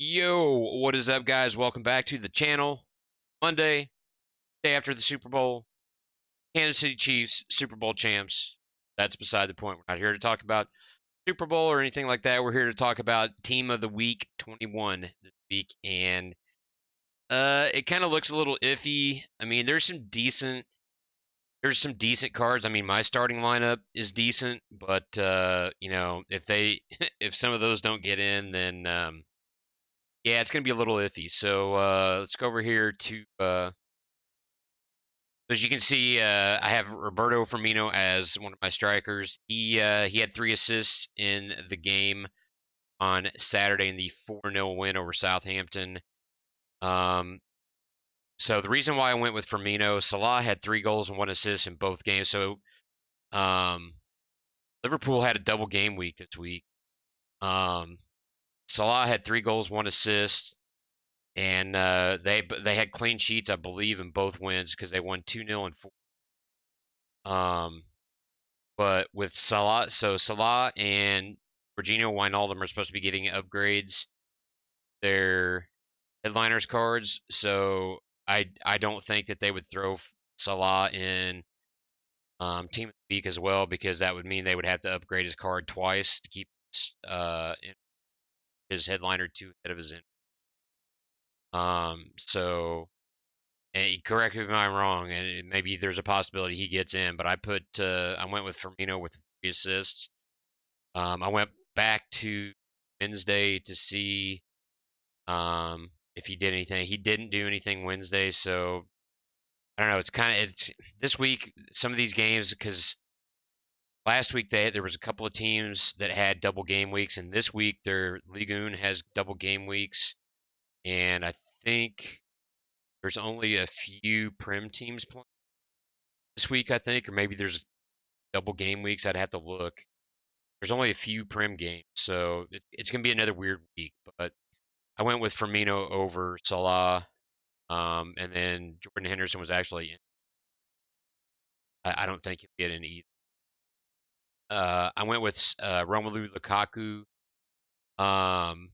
Yo, what is up, guys? Welcome back to the channel. Monday, day after the Super Bowl. Kansas City Chiefs, Super Bowl champs. That's beside the point. We're not here to talk about Super Bowl or anything like that. We're here to talk about Team of the Week 21 this week, and it kind of looks a little iffy. I mean, there's some decent cards. I mean, my starting lineup is decent, but if they if some of those don't get in, then yeah, it's gonna be a little iffy. So let's go over here to as you can see, I have Roberto Firmino as one of my strikers. He had 3 assists in the game on Saturday in the 4-0 win over Southampton. Um, so the reason why I went with Firmino, Salah had 3 goals and 1 assist in both games. So um, Liverpool had a double game week this week. Um, Salah had 3 goals, 1 assist. And they had clean sheets, I believe, in both wins because they won 2-0 and 4. Um, but with Salah, so Salah and Jorginho Wijnaldum are supposed to be getting upgrades. They're headliners cards, so I don't think that they would throw Salah in team of the week as well because that would mean they would have to upgrade his card twice to keep his headliner two ahead of his in. So and correct me if I'm wrong, and maybe there's a possibility he gets in, but I went with Firmino with 3 assists. I went back to Wednesday to see if he did anything. He didn't do anything Wednesday, so I don't know. It's this week. Some of these games because last week there was a couple of teams that had double game weeks, and this week their Ligue 1 has double game weeks, and I think there's only a few Prem teams playing this week. I think, or maybe there's double game weeks. I'd have to look. There's only a few Prem games, so it's gonna be another weird week. But I went with Firmino over Salah, and then Jordan Henderson was actually in. I don't think he'll get in either. I went with Romelu Lukaku. Um,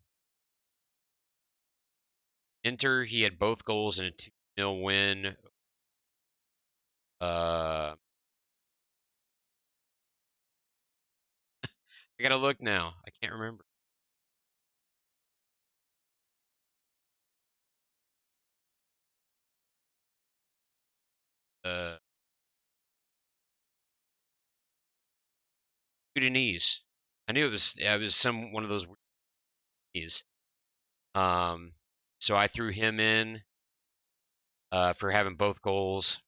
Inter, he had both goals in a 2-0 win. Uh, I gotta look now. I can't remember. Uh, Udinese. I knew it was. Yeah, it was one of those Udinese. Um, so I threw him in for having both goals.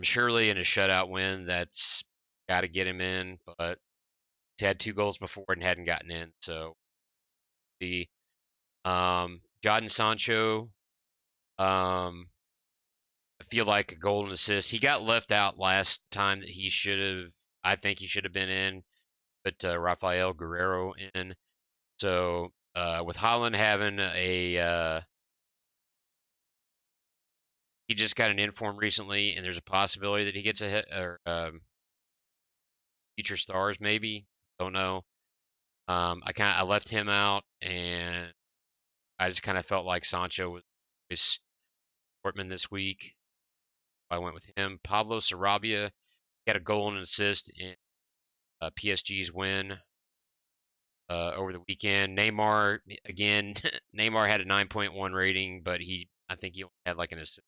Surely in a shutout win, that's got to get him in, but he's had 2 goals before and hadn't gotten in. So the Jadon Sancho, um, I feel like a golden assist. He got left out last time that he should have. I think he should have been in, but Rafael Guerrero in. So with Holland having he just got an inform recently, and there's a possibility that he gets a hit or future stars maybe. Don't know. I left him out, and I just kind of felt like Sancho was his Portman this week. I went with him. Pablo Sarabia had a goal and an assist in PSG's win over the weekend. Neymar again. Neymar had a 9.1 rating, but I think he only had like an assist.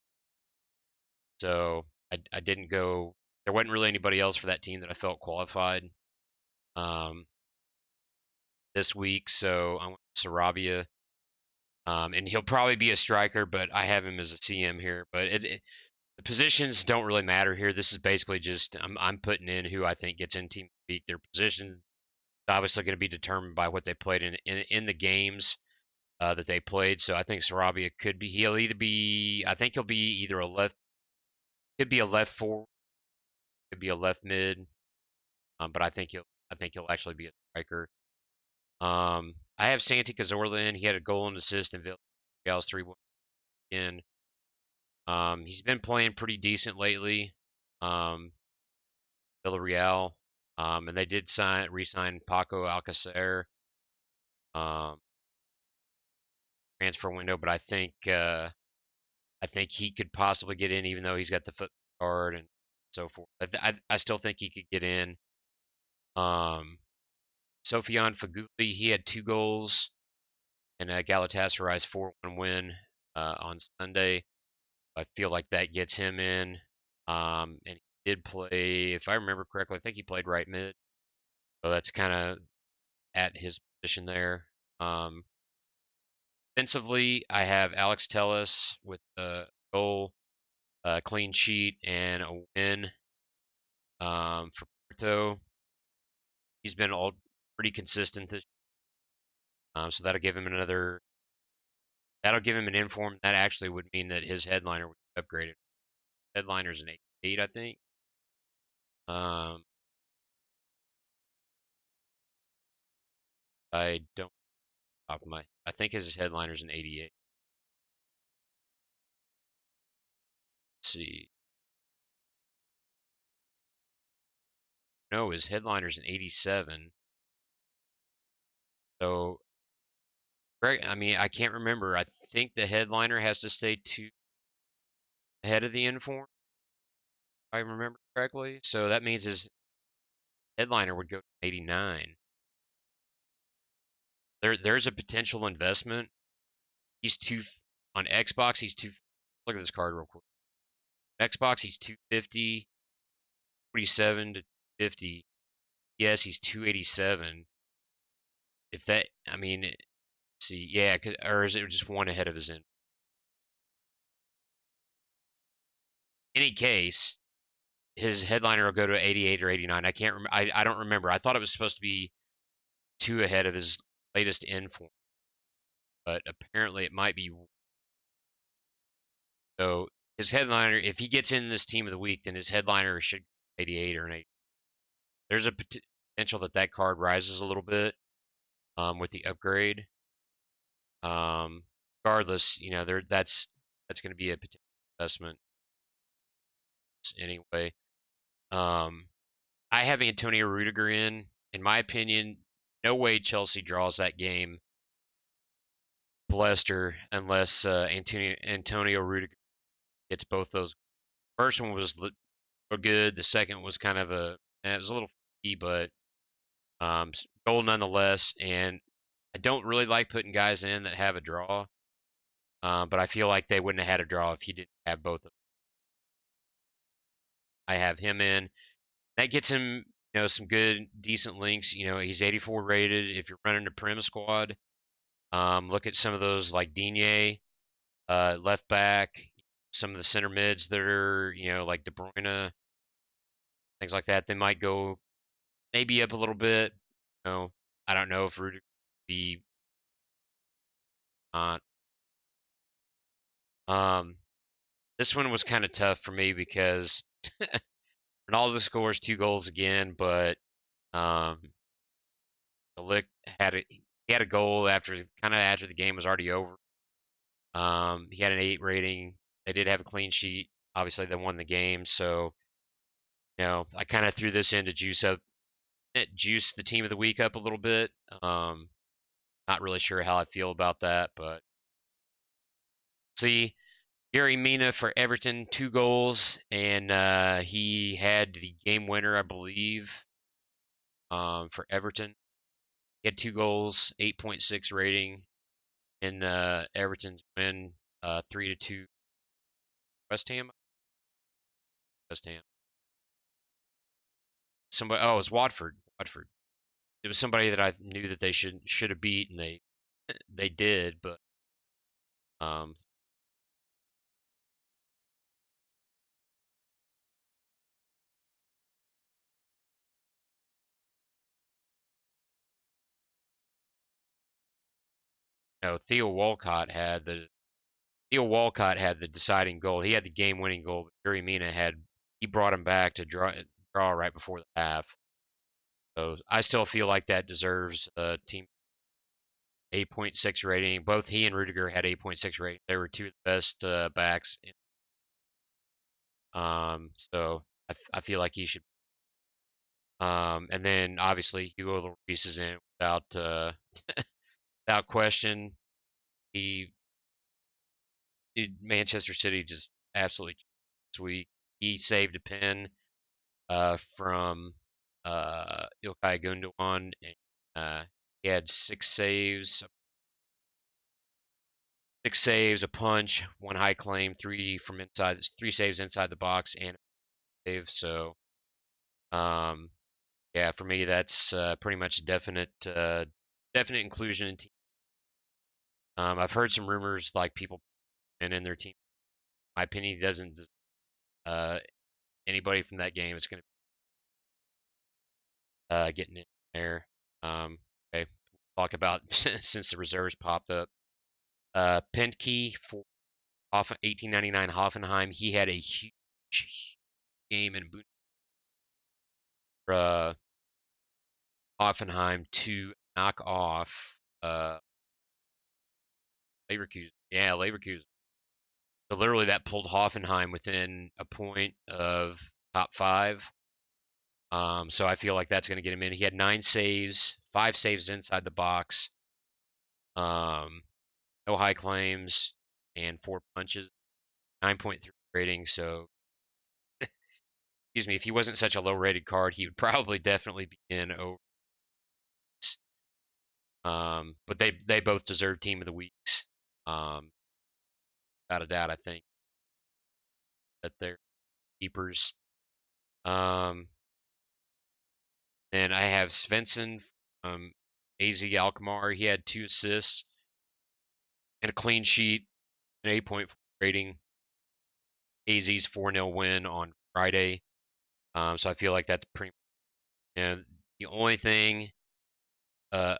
So I didn't go. There wasn't really anybody else for that team that I felt qualified um, this week. So I went with Sarabia. And he'll probably be a striker, but I have him as a CM here. But the positions don't really matter here. This is basically just I'm putting in who I think gets in team beat. Their position is obviously going to be determined by what they played in the games that they played. So I think Sarabia could be. He'll either be. I think he'll be either a left. Could be a left forward. Could be a left mid. But I think he'll actually be a striker. I have Santi Cazorla in. He had a goal and assist in Villarreal's 3-1 in. He's been playing pretty decent lately. Um, Villarreal, and they did re-sign Paco Alcacer. Um, transfer window, but I think he could possibly get in, even though he's got the foot card and so forth. I still think he could get in. Um, Sofiane Faguli, he had 2 goals in a Galatasaray's 4-1 win on Sunday. I feel like that gets him in. And he did play, if I remember correctly, I think he played right mid. So that's kind of at his position there. Defensively, I have Alex Telles with a goal, a clean sheet, and a win for Porto. He's been all pretty consistent this, so that'll give him another. That'll give him an inform. That actually would mean that his headliner would be upgraded. Headliner's an 88, I think. Um, I don't top of my. I think his headliner's an 88. Let's see. No, his headliner's an 87. So, Greg, I mean, I can't remember. I think the headliner has to stay 2 ahead of the inform, if I remember correctly. So that means his headliner would go to 89. There's a potential investment. He's two on Xbox. He's two. Look at this card real quick. Xbox, he's 250, 47 to 50. Yes, he's 287. If that, I mean, see, yeah, or is it just one ahead of his end? Any case, his headliner will go to 88 or 89. I can't remember. I don't remember. I thought it was supposed to be 2 ahead of his latest inform, but apparently it might be. So his headliner, if he gets in this team of the week, then his headliner should 88 or an 80. There's a potential that that card rises a little bit with the upgrade. Regardless, there that's going to be a potential investment anyway. Um, I have Antonio Rudiger in. In my opinion, no way Chelsea draws that game with Leicester unless Antonio Rudiger gets both those. First one was good. The second was kind of it was a little funky, but goal nonetheless. And I don't really like putting guys in that have a draw, but I feel like they wouldn't have had a draw if he didn't have both of them. I have him in. That gets him, some good, decent links. He's 84 rated. If you're running a Prem squad, look at some of those like Digne, left back, some of the center mids that are, like De Bruyne, things like that. They might go maybe up a little bit. I don't know if Rudiger would be not. Um, this one was kind of tough for me because Ronaldo scores 2 goals again, but um, Lick he had a goal after the game was already over. He had an 8 rating. They did have a clean sheet. Obviously, they won the game, so I kind of threw this in to juice the team of the week up a little bit. Not really sure how I feel about that, but see, Gary Mina for Everton, 2 goals, and he had the game winner, I believe, for Everton. He had 2 goals, 8.6 rating in Everton's win, 3-2 West Ham. West Ham. Somebody. Oh, it was Watford. Watford. It was somebody that I knew that they should have beat, and they did, but um, no. Theo Walcott had the deciding goal. He had the game-winning goal. But Gary Mina he brought him back to draw right before the half. So I still feel like that deserves a team 8.6 rating. Both he and Rudiger had 8.6 rating. They were two of the best backs. So I feel like he should. And then obviously Hugo Lloris is in without question. he Manchester City just absolutely this week. He saved a pen from Ilkay Gundogan. And, he had six saves, a punch, one high claim, three saves inside the box, and a save. So, um, yeah, for me, that's pretty much definite inclusion in team. I've heard some rumors like people in their team. In my opinion, he doesn't. Uh, anybody from that game is going to getting in there. Okay, talk about since the reserves popped up. Pentke for 1899 Hoffenheim. He had a huge game in uh, Hoffenheim to knock off Leverkusen. Yeah, Leverkusen. So literally that pulled Hoffenheim within a point of top five. So I feel like that's going to get him in. He had 9 saves, 5 saves inside the box, um, no high claims, and 4 punches. 9.3 rating. So excuse me, if he wasn't such a low rated card, he would probably definitely be in over. But they both deserve team of the weeks. Um, Without a doubt, I think that they're keepers. Um, and I have Svensson from AZ Alkmaar. He had 2 assists and a clean sheet, an 8.4 rating. AZ's 4-0 win on Friday. So I feel like that's pretty. And the only thing, uh,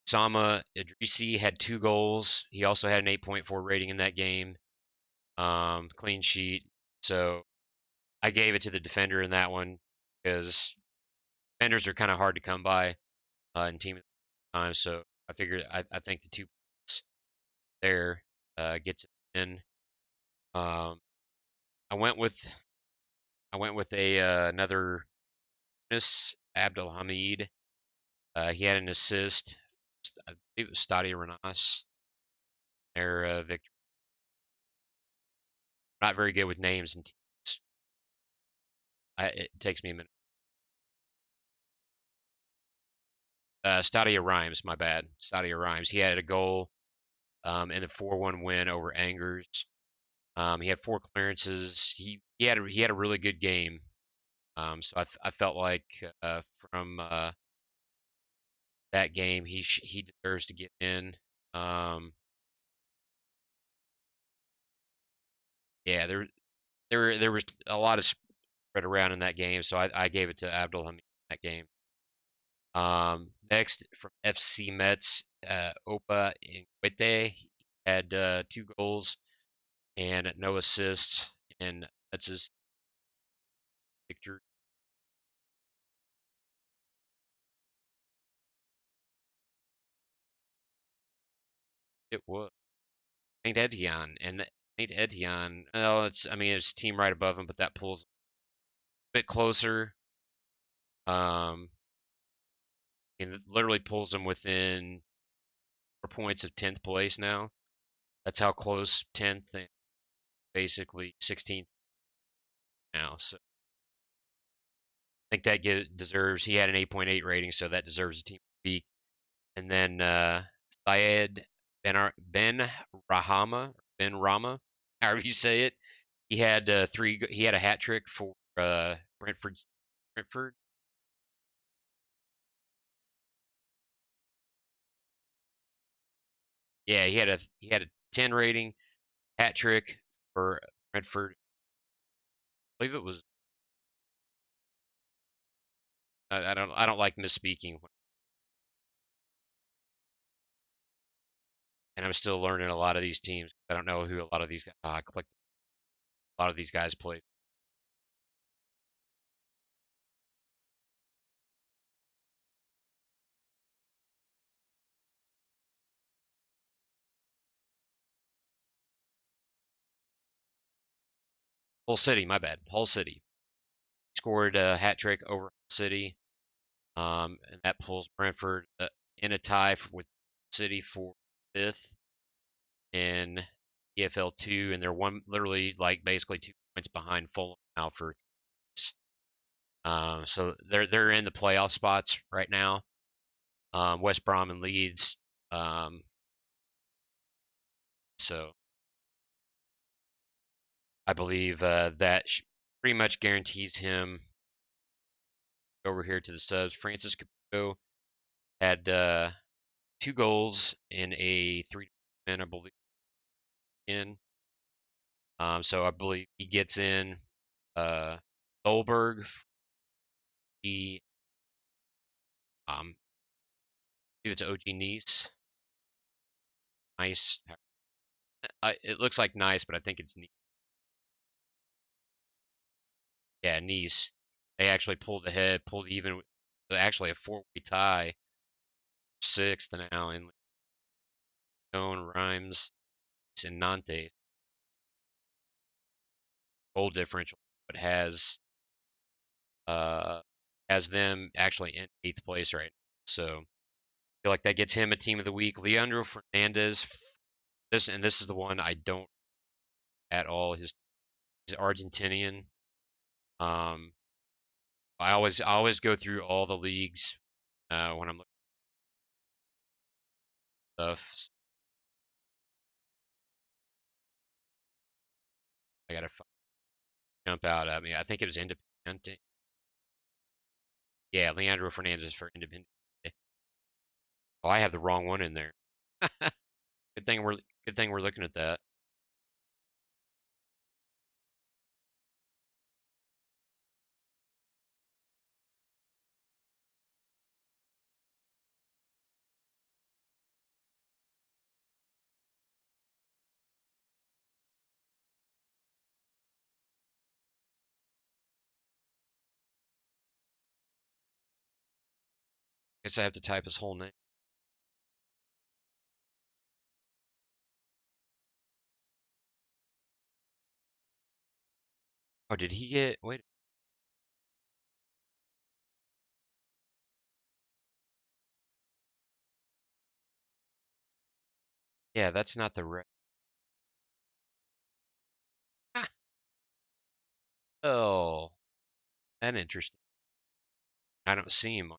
Sama Idrisi had 2 goals. He also had an 8.4 rating in that game. Clean sheet. So I gave it to the defender in that one because defenders are kind of hard to come by in team time. So I think the 2 points there gets it in. Um, I went with a another Miss Abdelhamid. He had an assist. I believe it was Stadia Renas. Their victory. Not very good with names and teams. It takes me a minute. Stadia Rhymes, my bad. Stadia Rhymes. He had a goal in the 4-1 win over Angers. He had 4 clearances. He had a really good game. So I felt like from that game he deserves to get in. Um, yeah, there was a lot of spread around in that game, so I gave it to Abdul Hamid in that game. Next from FC Metz, Opa Inquete had 2 goals and no assists, and that's his victory. It was Saint Etienne, and Saint Etienne. Well, it's a team right above him, but that pulls a bit closer. Um, and it literally pulls him within 4 points of 10th place now. That's how close 10th and basically 16th now. So I think that deserves. He had an 8.8 rating, so that deserves a team of the week. And then Syed Ben Rahama, Ben Rama, however you say it. He had three. He had a hat trick for Brentford. Brentford. Yeah, he had a 10 rating hat trick for Brentford. I believe it was. I don't like misspeaking, and I'm still learning a lot of these teams. I don't know who a lot of these guys. I clicked a lot of these guys play. Hull City, my bad. Hull City scored a hat trick over Hull City, and that pulls Brentford in a tie with City for fifth. in EFL 2, and they're literally like basically 2 points behind Fulham now for. So they're in the playoff spots right now. West Brom and Leeds. Um, so I believe that pretty much guarantees him over here to the subs. Francis Caputo had 2 goals in a 3-win, I believe. So I believe he gets in Goldberg. He, I believe it's OG Nice. Nice. It looks like Nice, but I think it's Nice. Yeah, Nice. They actually pulled ahead, pulled even. Actually, a 4-way tie, sixth now in Leon, Rhymes, and Nantes. Goal differential, but uh has them actually in 8th place right now. So I feel like that gets him a team of the week. Leandro Fernandez. This is the one I don't at all. He's Argentinian. Um, I always go through all the leagues when I'm looking at stuff. So I gotta jump out at me. I think it was Independiente. Yeah, Leandro Fernandez for Independiente. Oh, I have the wrong one in there. Good thing we're looking at that. Guess I have to type his whole name. Oh, did he get? Wait. Yeah, that's not the right. Oh, that interesting. I don't see him.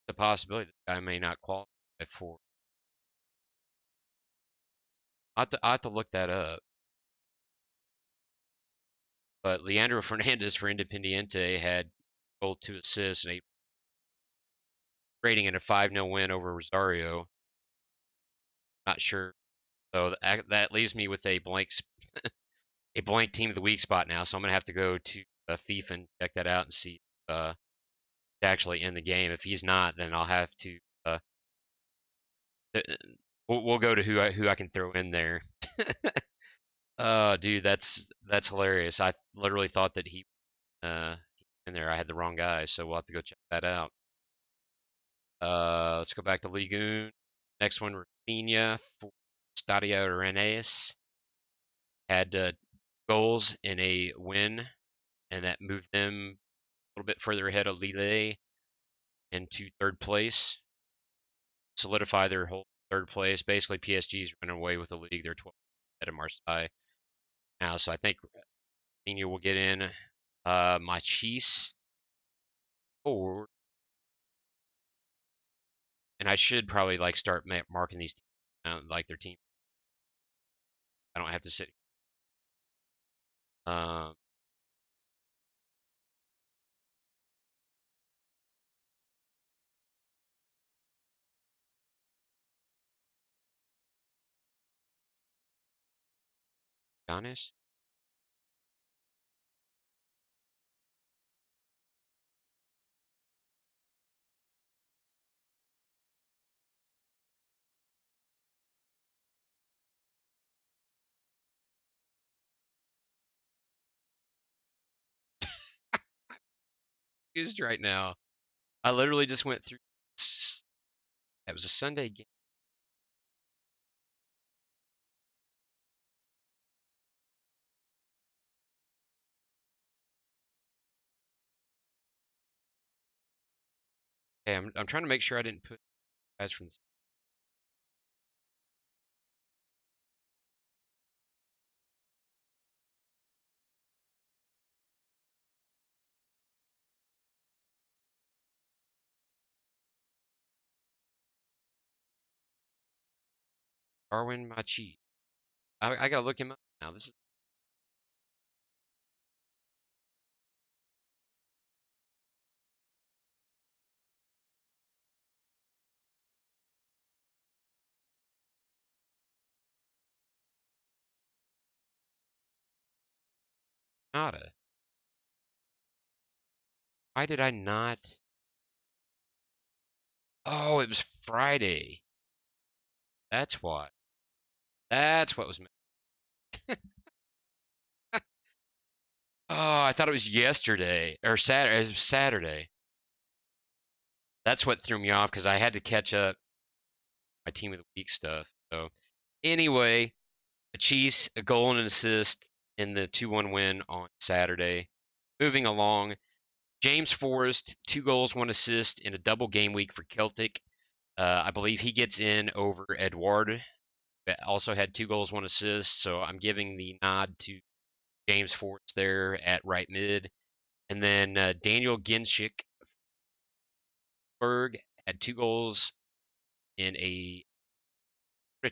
The possibility that I may not qualify for. I have to look that up. But Leandro Fernandez for Independiente had both 2 assists and 8 rating in a 5-0 win over Rosario. Not sure. So that leaves me with a blank team of the week spot now. So I'm gonna have to go to FIFA and check that out and see if he's actually in the game. If he's not, then I'll have to. Uh, we'll go to who I can throw in there. Oh, dude, that's hilarious. I literally thought that he in there. I had the wrong guy, so we'll have to go check that out. Let's go back to Ligue 1. Next one, Rafinha for Stadio Rennes had goals in a win, and that moved them a little bit further ahead of Lille into 3rd place, solidify their whole 3rd place. Basically, PSG's running away with the league. They're 12 ahead of Marseille now, so I think Rafinha will get in. Machis forward, and I should probably like start marking these like their team. I don't have to sit. Um, Giannis. Used right now. I literally just went through. It was a Sunday game. Okay, I'm trying to make sure I didn't put guys from Darwin Machi. I gotta look him up now. This is Nada. Why did I not? Oh, it was Friday. That's why. That's what was. Oh, I thought it was yesterday or Saturday. It was Saturday. That's what threw me off because I had to catch up my team of the week stuff. So anyway, a Chiefs, a goal and an assist in the 2-1 win on Saturday. Moving along, James Forrest, 2 goals, 1 assist in a double game week for Celtic. I believe he gets in over Edouard. That also had 2 goals, 1 assist. So I'm giving the nod to James Forrest there at right mid. And then Daniel Ginchik had 2 goals in a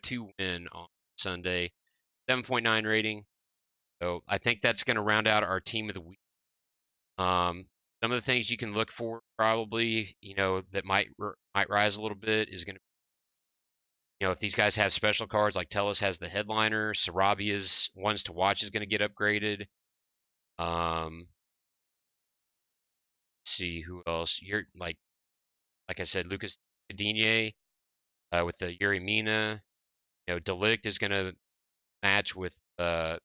2 win on Sunday, 7.9 rating. So I think that's going to round out our team of the week. Some of the things you can look for probably, that might rise a little bit is going to, if these guys have special cards like Tellus has the headliner, Sarabia's ones to watch is going to get upgraded. See who else. You're like I said, Lucas Digne with the Yuri Mina. Delict is going to match with Handanovic,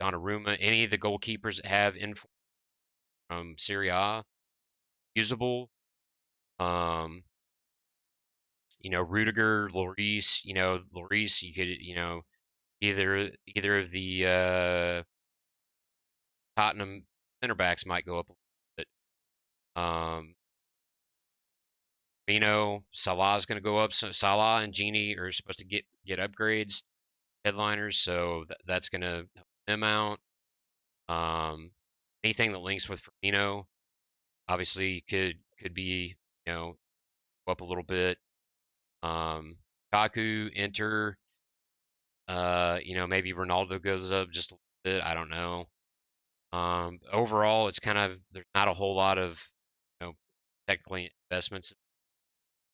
Donnarumma, any of the goalkeepers that have info from Serie A, usable. Um, Rudiger, Lloris, Lloris, you could, either of the Tottenham center backs might go up a little bit. Salah's going to go up. So Salah and Genie are supposed to get upgrades, headliners, so that's going to help them out. Um, Anything that links with Firmino obviously could be go up a little bit. Um, Kaku, Inter, maybe Ronaldo goes up just a little bit. I don't know. Overall, it's kind of there's not a whole lot of technically investments.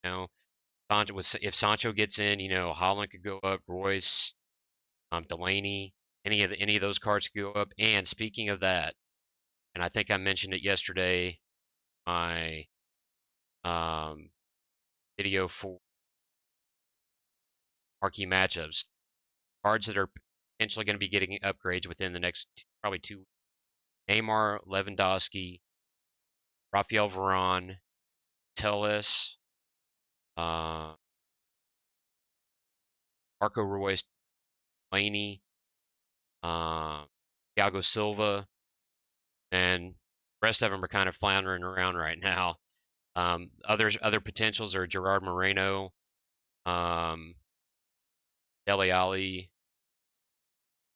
You know, if Sancho gets in, Holland could go up, Royce, Delaney, any of those cards could go up. And speaking of that, and I think I mentioned it yesterday, my um, video for marquee matchups, cards that are potentially going to be getting upgrades within the next probably 2 weeks. Neymar, Lewandowski, Rafael Varane, Telles, uh, Marco Reus, Laney, Thiago Silva, and the rest of them are kind of floundering around right now. Other potentials are Gerard Moreno, um, Dele Alli.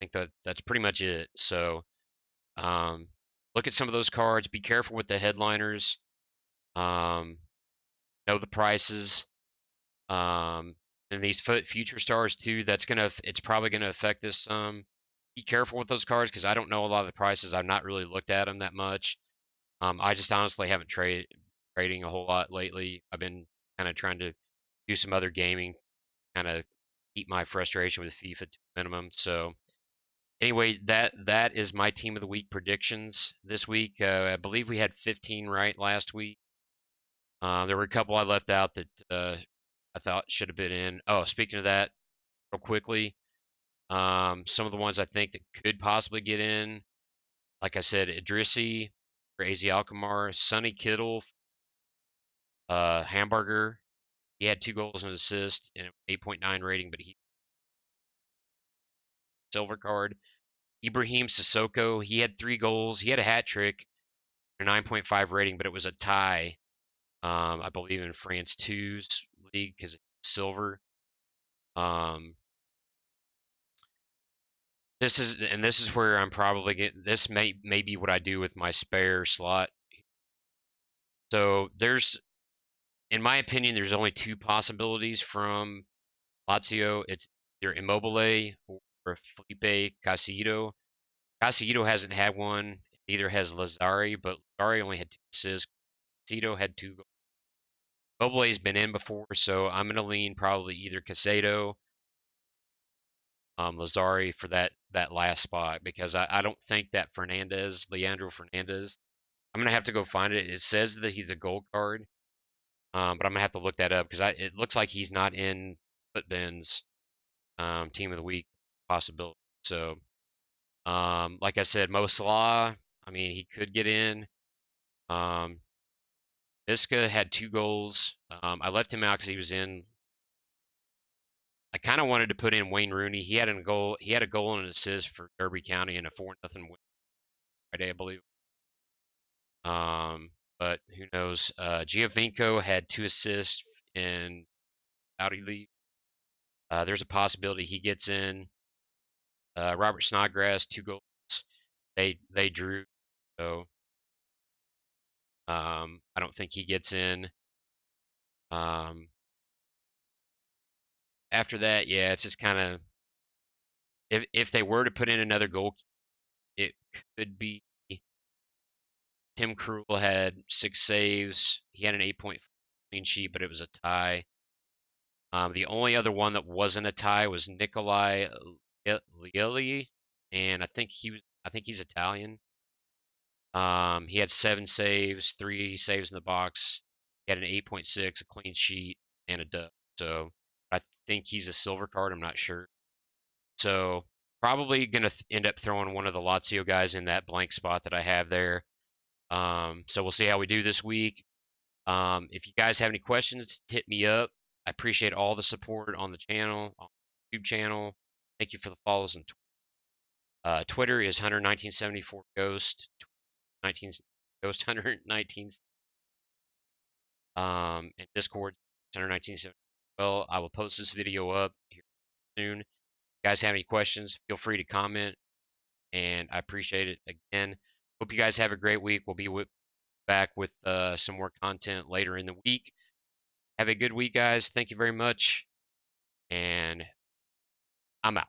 I think that's pretty much it. So um, look at some of those cards. Be careful with the headliners. Um, know the prices. And these future stars too. It's probably gonna affect this. Be careful with those cards because I don't know a lot of the prices. I've not really looked at them that much. I just honestly haven't trading a whole lot lately. I've been kind of trying to do some other gaming, kind of keep my frustration with FIFA to a minimum. So anyway, that is my team of the week predictions this week. I believe we had 15 right last week. There were a couple I left out that I thought should have been in. Oh, speaking of that, real quickly, some of the ones I think that could possibly get in, like I said, Idrissi for AZ Alkmaar, Sonny Kittle, Hamburger. He had 2 goals and an assist and an 8.9 rating, but he silver card. Ibrahim Sissoko, he had 3 goals. He had a hat trick. a 9.5 rating, but it was a tie. I believe in France 2's league because it's silver. Um, this is where I'm probably getting this may be what I do with my spare slot. So there's, in my opinion, there's only two possibilities from Lazio. It's either Immobile or Felipe Caicedo. Caicedo hasn't had one. Neither has Lazari, but Lazari only had 2 assists. Caicedo had 2 goals. Immobile's been in before, so I'm going to lean probably either Caicedo, Lazari for that last spot because I don't think that Leandro Fernandez. I'm gonna have to go find it. It says that he's a gold card, but I'm gonna have to look that up because it looks like he's not in Footbin's team of the week possibility. So, like I said, Mo Salah. I mean, he could get in. Um, Iska had 2 goals. I left him out because he was in. I kind of wanted to put in Wayne Rooney. He had a goal. He had a goal and an assist for Derby County in a 4-0 win Friday, I believe. But who knows? Giovinco had 2 assists in Saudi League. There's a possibility he gets in. Robert Snodgrass, 2 goals. They drew, so I don't think he gets in. Um, After that, yeah, it's just kind of if they were to put in another goal, it could be Tim Krul had 6 saves. He had an 8.5 clean sheet, but it was a tie. The only other one that wasn't a tie was Nikolai Lielli, and I think he's Italian. He had 7 saves, 3 saves in the box. He had an 8.6, a clean sheet, and a dub. So I think he's a silver card. I'm not sure. So probably gonna end up throwing one of the Lazio guys in that blank spot that I have there. So we'll see how we do this week. If you guys have any questions, hit me up. I appreciate all the support on the channel, on the YouTube channel. Thank you for the follows. And Twitter is Hunter 1974 Ghost 19 Ghost Hunter 19. And Discord Hunter 1970. Well, I will post this video up here soon. If you guys have any questions, feel free to comment, and I appreciate it again. Hope you guys have a great week. We'll be back with some more content later in the week. Have a good week, guys. Thank you very much, and I'm out.